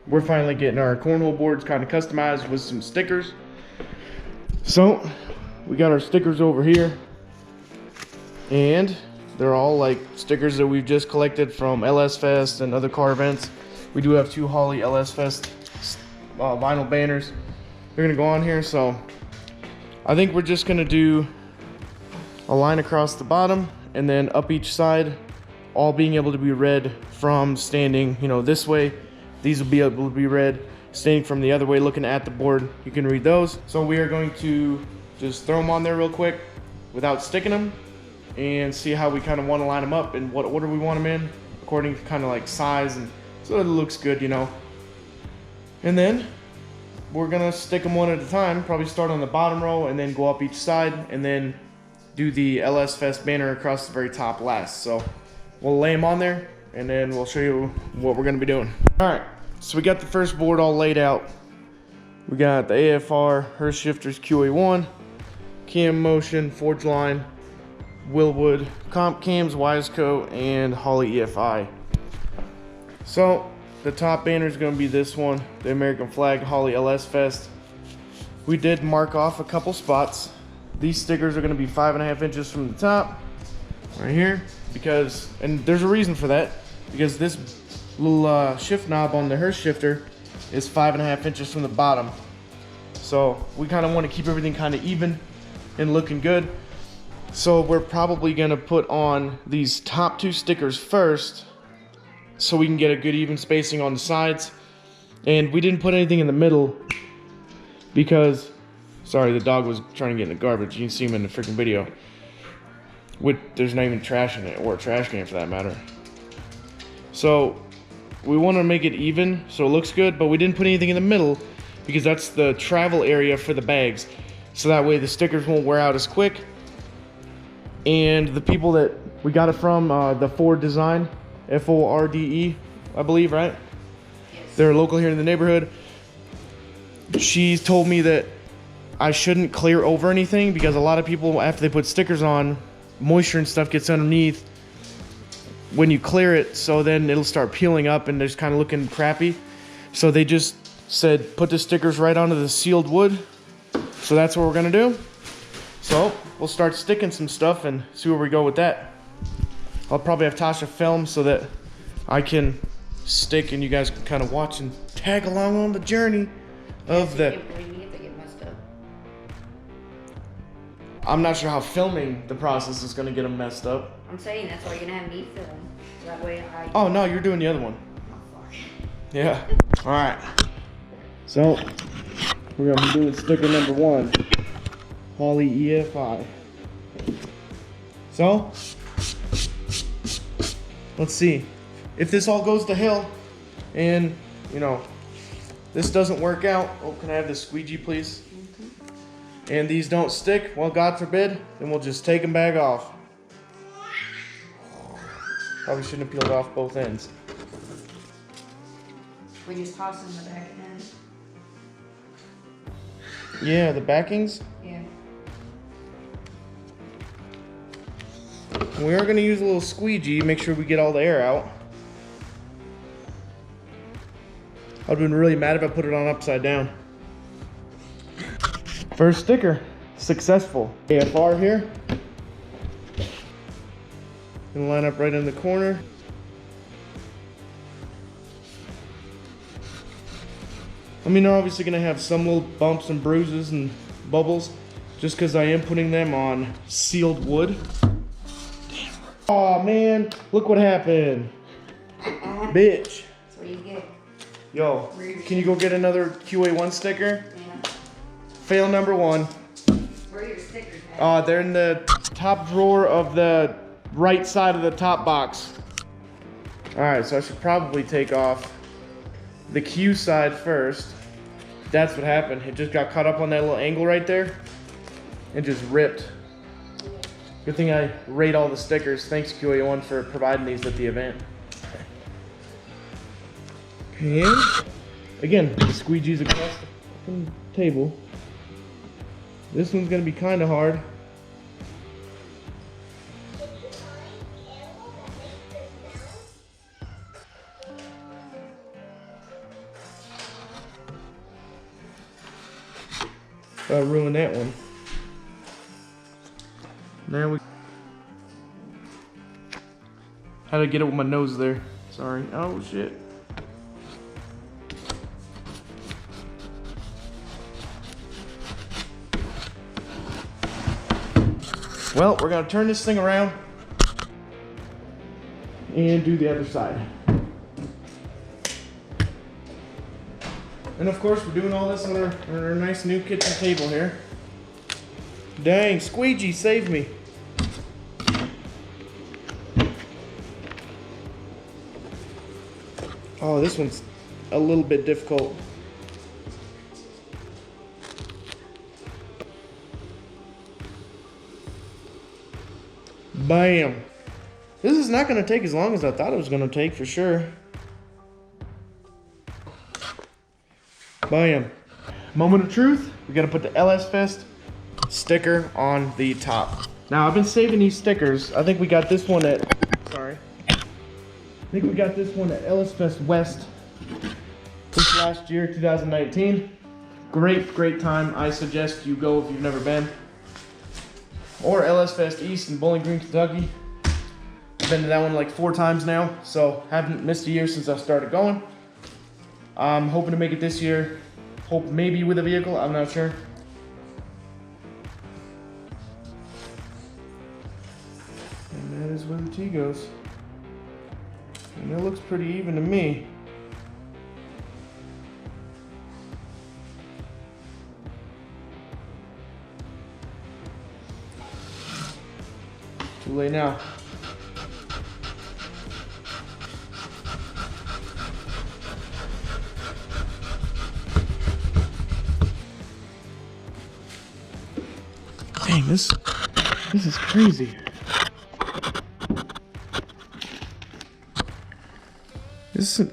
We're finally getting our cornhole boards kind of customized with some stickers. So we got our stickers over here, and they're all like stickers that we've just collected from LS Fest and other car events. We do have 2 Holley LS Fest vinyl banners. They're gonna go on here, so I think we're just gonna do a line across the bottom and then up each side, all being able to be read from standing, you know, this way. These will be able to be read standing from the other way, looking at the board. You can read those. So we are going to just throw them on there real quick without sticking them and see how we kind of want to line them up and what order we want them in, according to kind of like size, and so it looks good, you know. And then we're gonna stick them one at a time, probably start on the bottom row and then go up each side, and then do the LS Fest banner across the very top last. So we'll lay them on there and then we'll show you what we're gonna be doing. All right, so we got the first board all laid out. We got the AFR, Hurst Shifters QA1, Cam Motion, Forge Line, Willwood, Comp Cams, Wiseco, and Holley EFI. So the top banner is gonna be this one, the American flag Holley LS Fest. We did mark off a couple spots. These stickers are gonna be 5.5 inches from the top, right here, because, and there's a reason for that, because this little shift knob on the Hurst shifter is 5.5 inches from the bottom. So we kind of want to keep everything kind of even and looking good. So we're probably gonna put on these top 2 stickers first, so we can get a good even spacing on the sides. And we didn't put anything in the middle because, sorry, the dog was trying to get in the garbage. You can see him in the freaking video. There's not even trash in it, or a trash can for that matter. So we want to make it even so it looks good, but we didn't put anything in the middle because that's the travel area for the bags. So that way the stickers won't wear out as quick. And the people that we got it from, the Ford Design, F-O-R-D-E, I believe, right? Yes. They're local here in the neighborhood. She told me that I shouldn't clear over anything because a lot of people, after they put stickers on, moisture and stuff gets underneath when you clear it, so then it'll start peeling up and just kind of looking crappy. So they just said put the stickers right onto the sealed wood. So that's what we're gonna do. So we'll start sticking some stuff and see where we go with that. I'll probably have Tasha film so that I can stick and you guys can kind of watch and tag along on the journey of the... I'm not sure how filming the process is going to get them messed up. I'm saying that's why you're going to have me film. So that way I... Oh, no, you're doing the other one. Oh, fuck. Yeah. All right. So, we're going to do sticker number 1. Holley EFI. So, let's see. If this all goes to hell and, you know, this doesn't work out... Oh, can I have the squeegee, please? And these don't stick, well, God forbid, then we'll just take them back off. Probably shouldn't have peeled off both ends. We just toss them in the back end. Yeah, the backings. Yeah. We are going to use a little squeegee, make sure we get all the air out. I'd have been really mad if I put it on upside down. First sticker, successful. AFR here. Gonna line up right in the corner. I mean, they're obviously gonna have some little bumps and bruises and bubbles, just because I am putting them on sealed wood. Damn. Oh man, look what happened. Bitch. That's what you get. Yo, can you go get another QA1 sticker? Fail number 1. Where are your stickers at? They're in the top drawer of the right side of the top box. Alright, so I should probably take off the Q side first. That's what happened. It just got caught up on that little angle right there and just ripped. Good thing I rate all the stickers. Thanks QA1 for providing these at the event. And again, the squeegees across the table. This one's gonna be kind of hard. ruin that one. Now we had to get it with my nose there. Sorry. Oh shit. Well, we're gonna turn this thing around and do the other side. And of course, we're doing all this on our nice new kitchen table here. Dang, squeegee, save me. Oh, this one's a little bit difficult. Bam. This is not going to take as long as I thought it was going to take for sure. Bam. Moment of truth. We got to put the LS Fest sticker on the top. Now, I've been saving these stickers. I think we got this one at... Sorry. I think we got this one at LS Fest West this last year, 2019. Great time. I suggest you go if you've never been. Or LS Fest East in Bowling Green, Kentucky. I've been to that one like 4 times now, so haven't missed a year since I started going. I'm hoping to make it this year. Hope maybe with a vehicle, I'm not sure. And that is where the T goes. And it looks pretty even to me. Too late now. Dang, this is crazy.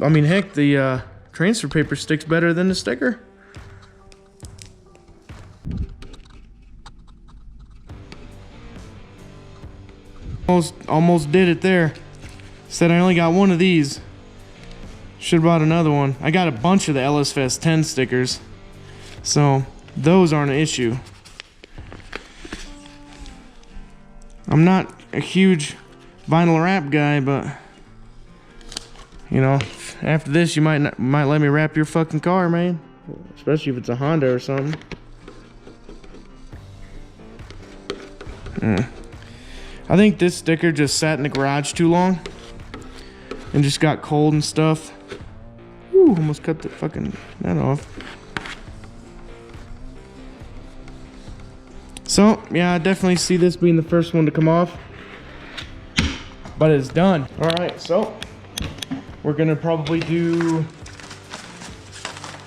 I mean, heck, the transfer paper sticks better than the sticker. Almost did it there. Said I only got one of these. Should have bought another one. I got a bunch of the LS Fest 10 stickers, so those aren't an issue. I'm not a huge vinyl wrap guy, but you know, after this, you might let me wrap your fucking car, man. Especially if it's a Honda or something. I think this sticker just sat in the garage too long and just got cold and stuff. Ooh, almost cut the fucking that off. So, yeah, I definitely see this being the first one to come off. But it's done. Alright, so we're gonna probably do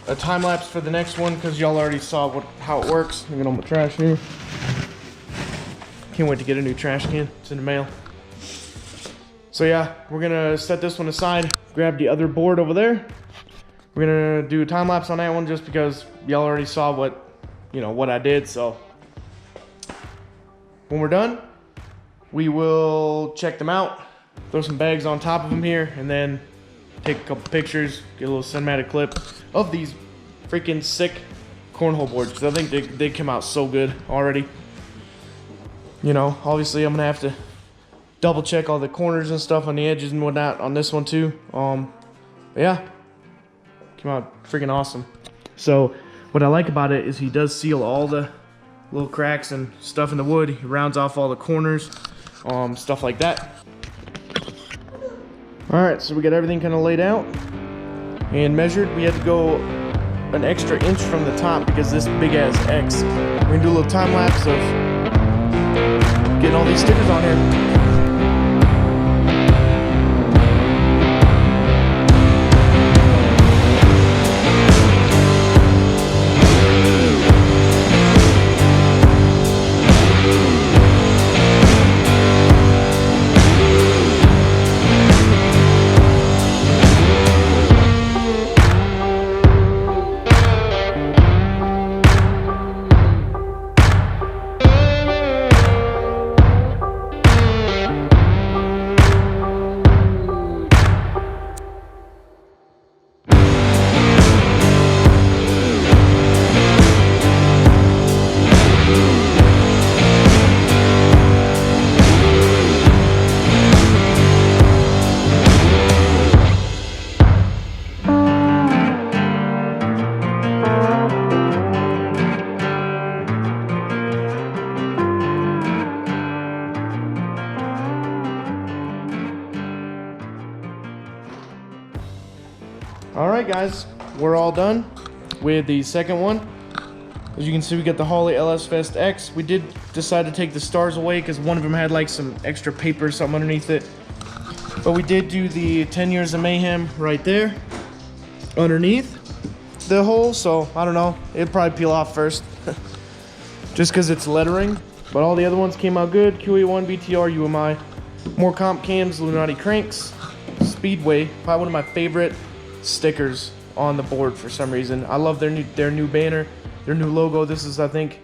a time lapse for the next one because y'all already saw how it works. I'm gonna get all my trash here. Can't wait to get a new trash can. It's in the mail. So yeah, we're gonna set this one aside, grab the other board over there. We're gonna do a time lapse on that one just because y'all already saw what I did. So when we're done, we will check them out, throw some bags on top of them here, and then take a couple pictures, get a little cinematic clip of these freaking sick cornhole boards because I think they come out so good already. You know, obviously I'm gonna have to double check all the corners and stuff on the edges and whatnot on this one too. But yeah, came out freaking awesome. So what I like about it is he does seal all the little cracks and stuff in the wood. He rounds off all the corners, stuff like that. All right, so we got everything kind of laid out and measured. We had to go an extra inch from the top because this big ass X. We're gonna do a little time lapse of getting all these stickers on here. we're all done with the second one. As you can see, we got the Holley LS Fest X. We did decide to take the stars away because one of them had like some extra paper or something underneath it. But we did do the 10 Years of Mayhem right there underneath the hole, so I don't know, it'd probably peel off first just because it's lettering. But all the other ones came out good. QA1, BTR, UMI, more comp cams, Illuminati cranks, Speedway, probably one of my favorite stickers on the board for some reason. I love their new banner, their new logo. This is, I think,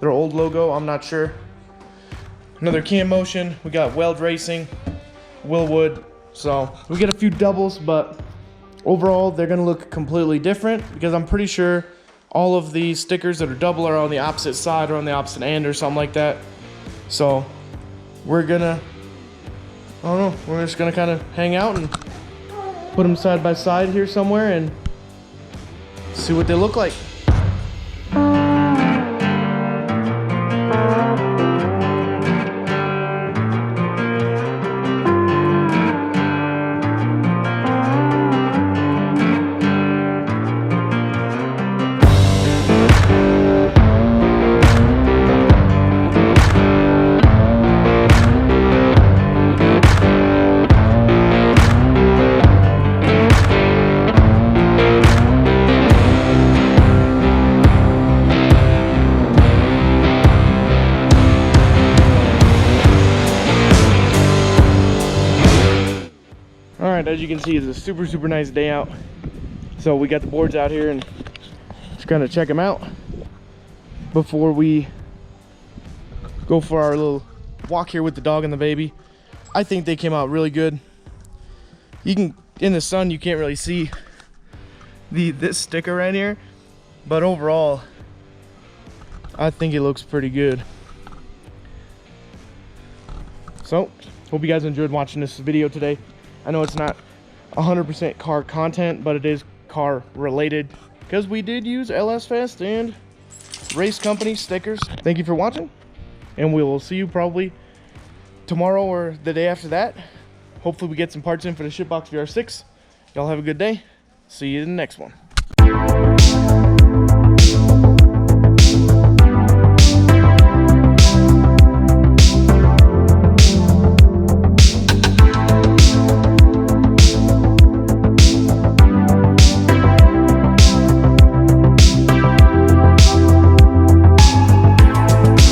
their old logo, I'm not sure. Another Cam Motion, we got Weld Racing, Willwood, so we get a few doubles, but overall they're gonna look completely different because I'm pretty sure all of the stickers that are double are on the opposite side or on the opposite end or something like that. So we're gonna, I don't know, we're just gonna kind of hang out and put them side by side here somewhere and see what they look like. Alright, as you can see, it's a super nice day out. So we got the boards out here and just gonna check them out before we go for our little walk here with the dog and the baby. I think they came out really good. You can, in the sun, you can't really see this sticker right here, but overall, I think it looks pretty good. So, hope you guys enjoyed watching this video today. I know it's not 100% car content, but it is car related because we did use LS Fest and Race Company stickers. Thank you for watching, and we will see you probably tomorrow or the day after that. Hopefully we get some parts in for the Shipbox VR6. Y'all have a good day. See you in the next one.